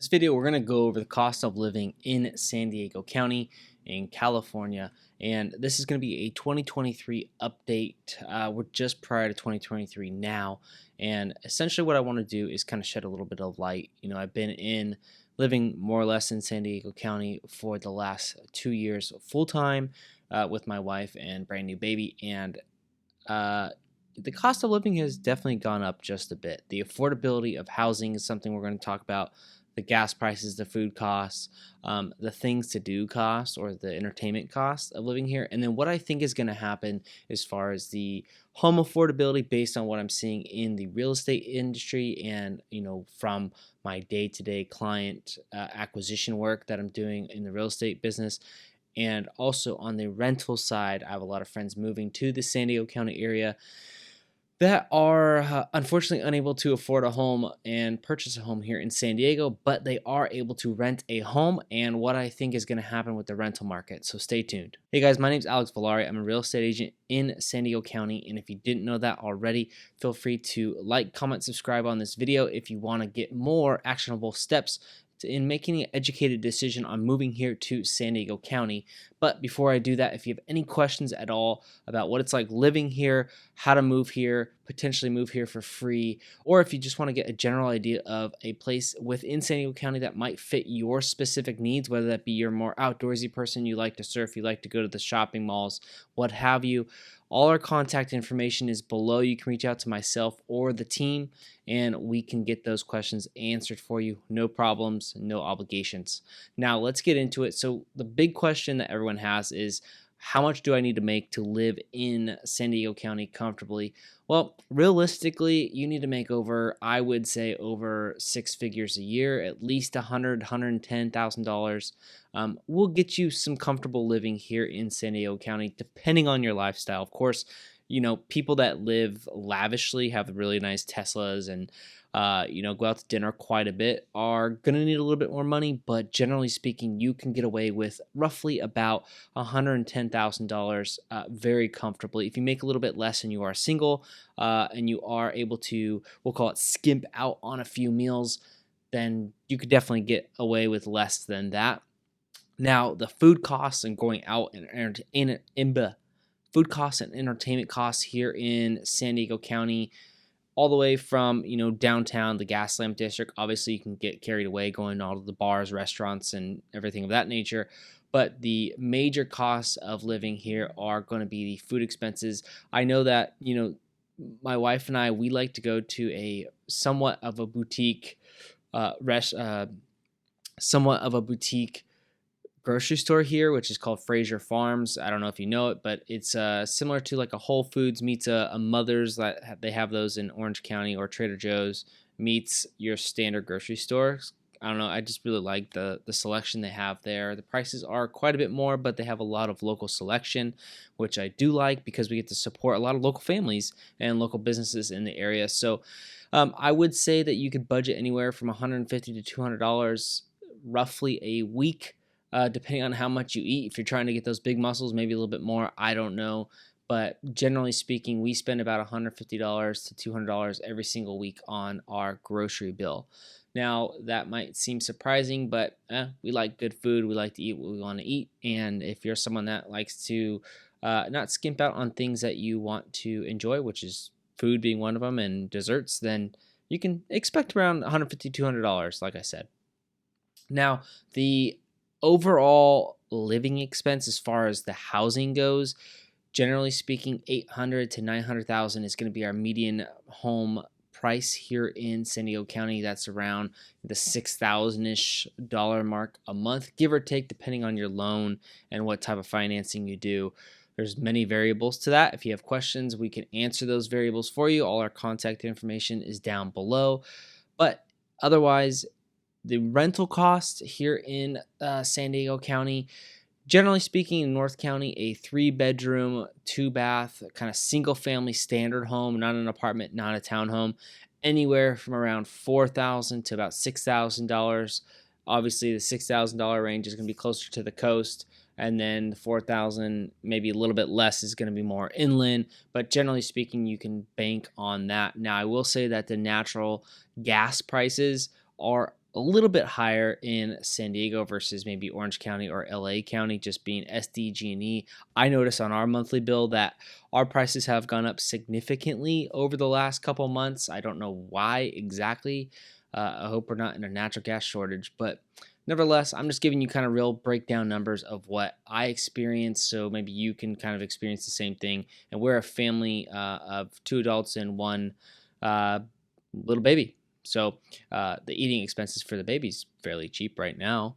This video, we're going to go over the cost of living in San Diego County in California, and this is going to be a 2023 update. We're just prior to 2023 now, and essentially what I want to do is kind of shed a little bit of light. I've been living more or less in San Diego County for the last 2 years full time with my wife and brand new baby, and the cost of living has definitely gone up just a bit. The affordability of housing is something we're going to talk about. The gas prices, the food costs, the things to do costs, or the entertainment costs of living here. And then what I think is going to happen as far as the home affordability based on what I'm seeing in the real estate industry and, from my day-to-day client acquisition work that I'm doing in the real estate business. And also on the rental side, I have a lot of friends moving to the San Diego County area that are unfortunately unable to afford a home and purchase a home here in San Diego, but they are able to rent a home, and what I think is going to happen with the rental market. So stay tuned. Hey guys, my name is Alex Volare. I'm a real estate agent in San Diego County, and if you didn't know that already, feel free to like, comment, subscribe on this video if you want to get more actionable steps in making an educated decision on moving here to San Diego County. But before I do that, if you have any questions at all about what it's like living here, how to move here, potentially move here for free, or if you just want to get a general idea of a place within San Diego County that might fit your specific needs, whether that be you're a more outdoorsy person, you like to surf, you like to go to the shopping malls, what have you, all our contact information is below. You can reach out to myself or the team, and we can get those questions answered for you. No problems, no obligations. Now, let's get into it. So the big question that everyone has is, how much do I need to make to live in San Diego County comfortably? Well, realistically, you need to make I would say, over 6 figures a year, at least $110,000. Will get you some comfortable living here in San Diego County, depending on your lifestyle. Of course, people that live lavishly, have really nice Teslas, and go out to dinner quite a bit, are going to need a little bit more money, but generally speaking, you can get away with roughly about $110,000 very comfortably. If you make a little bit less and you are single and you are able to, we'll call it, skimp out on a few meals, then you could definitely get away with less than that. Now, the food costs and going out and food costs and entertainment costs here in San Diego County, all the way from downtown, the Gaslamp District. Obviously, you can get carried away going to all of the bars, restaurants, and everything of that nature. But the major costs of living here are going to be the food expenses. I know that my wife and I, we like to go to a somewhat of a boutique grocery store here, which is called Fraser Farms. I don't know if you know it, but it's similar to like a Whole Foods meets a Mother's. They have those in Orange County, or Trader Joe's meets your standard grocery store. I don't know. I just really like the selection they have there. The prices are quite a bit more, but they have a lot of local selection, which I do like because we get to support a lot of local families and local businesses in the area. So I would say that you could budget anywhere from $150 to $200 roughly a week, depending on how much you eat. If you're trying to get those big muscles, maybe a little bit more. I don't know. But generally speaking, we spend about $150 to $200 every single week on our grocery bill. Now, that might seem surprising, but we like good food. We like to eat what we want to eat. And if you're someone that likes to not skimp out on things that you want to enjoy, which is food being one of them and desserts, then you can expect around $150 to $200, like I said. Now, the overall living expense as far as the housing goes, generally speaking, $800,000 to $900,000 is going to be our median home price here in San Diego County. That's around the $6,000-ish mark a month, give or take, depending on your loan and what type of financing you do. There's many variables to that. If you have questions, we can answer those variables for you. All our contact information is down below. But otherwise, the rental cost here in San Diego County, generally speaking, in North County, a 3-bedroom, 2-bath, kind of single-family standard home, not an apartment, not a townhome, anywhere from around $4,000 to about $6,000. Obviously, the $6,000 range is going to be closer to the coast, and then the $4,000, maybe a little bit less, is going to be more inland. But generally speaking, you can bank on that. Now, I will say that the natural gas prices are a little bit higher in San Diego versus maybe Orange County or LA County, just being SDG&E. I notice on our monthly bill that our prices have gone up significantly over the last couple months. I don't know why exactly. I hope we're not in a natural gas shortage, but nevertheless, I'm just giving you kind of real breakdown numbers of what I experience, so maybe you can kind of experience the same thing. And we're a family of 2 adults and one uh, little baby. So the eating expenses for the baby's fairly cheap right now.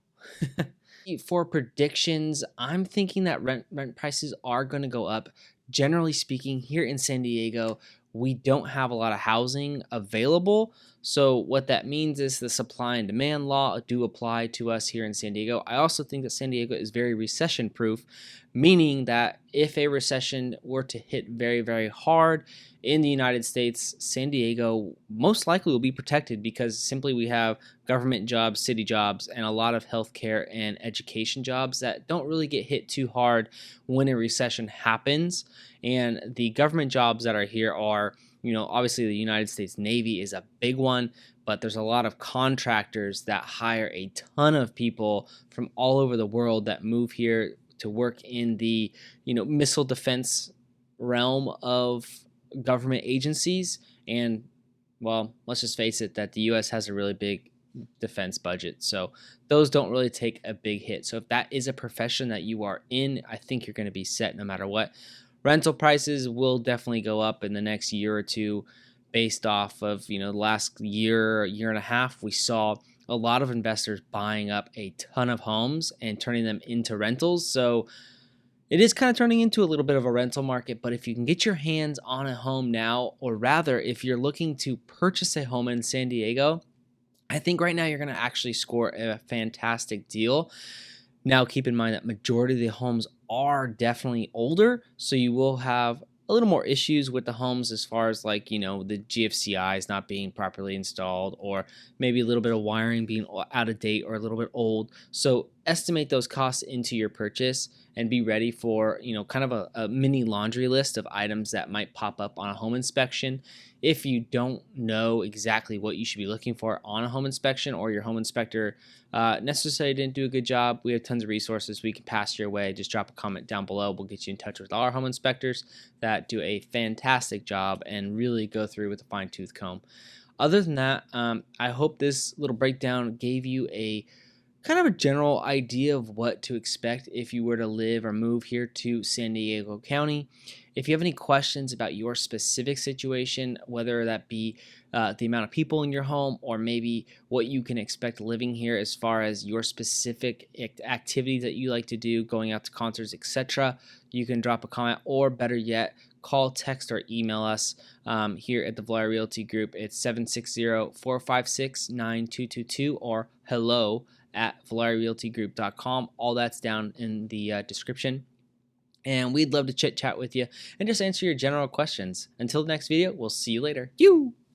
For predictions, I'm thinking that rent prices are going to go up. Generally speaking, here in San Diego, we don't have a lot of housing available. So what that means is the supply and demand law do apply to us here in San Diego. I also think that San Diego is very recession proof, meaning that if a recession were to hit very, very hard in the United States, San Diego most likely will be protected because simply we have government jobs, city jobs, and a lot of healthcare and education jobs that don't really get hit too hard when a recession happens. And the government jobs that are here are, obviously the United States Navy is a big one, but there's a lot of contractors that hire a ton of people from all over the world that move here to work in the, missile defense realm of government agencies. And well, let's just face it, that the US has a really big defense budget. So those don't really take a big hit. So if that is a profession that you are in, I think you're going to be set no matter what. Rental prices will definitely go up in the next year or two based off of, the last year and a half. We saw a lot of investors buying up a ton of homes and turning them into rentals. So it is kind of turning into a little bit of a rental market, but if you can get your hands on a home now, or rather, if you're looking to purchase a home in San Diego, I think right now you're going to actually score a fantastic deal. Now, keep in mind that majority of the homes are definitely older, so you will have a little more issues with the homes as far as like, the GFCIs not being properly installed, or maybe a little bit of wiring being out of date or a little bit old. So estimate those costs into your purchase and be ready for, kind of a mini laundry list of items that might pop up on a home inspection. If you don't know exactly what you should be looking for on a home inspection, or your home inspector necessarily didn't do a good job, we have tons of resources we can pass your way. Just drop a comment down below. We'll get you in touch with our home inspectors that do a fantastic job and really go through with a fine-tooth comb. Other than that, I hope this little breakdown gave you a kind of a general idea of what to expect if you were to live or move here to San Diego County. If you have any questions about your specific situation, whether that be the amount of people in your home, or maybe what you can expect living here as far as your specific activities that you like to do, going out to concerts, etc., you can drop a comment, or better yet, call, text, or email us here at the Volare Realty Group. It's 760-456-9222 or hello@volarerealtygroup.com. All that's down in the description. And we'd love to chit chat with you and just answer your general questions. Until the next video, we'll see you later.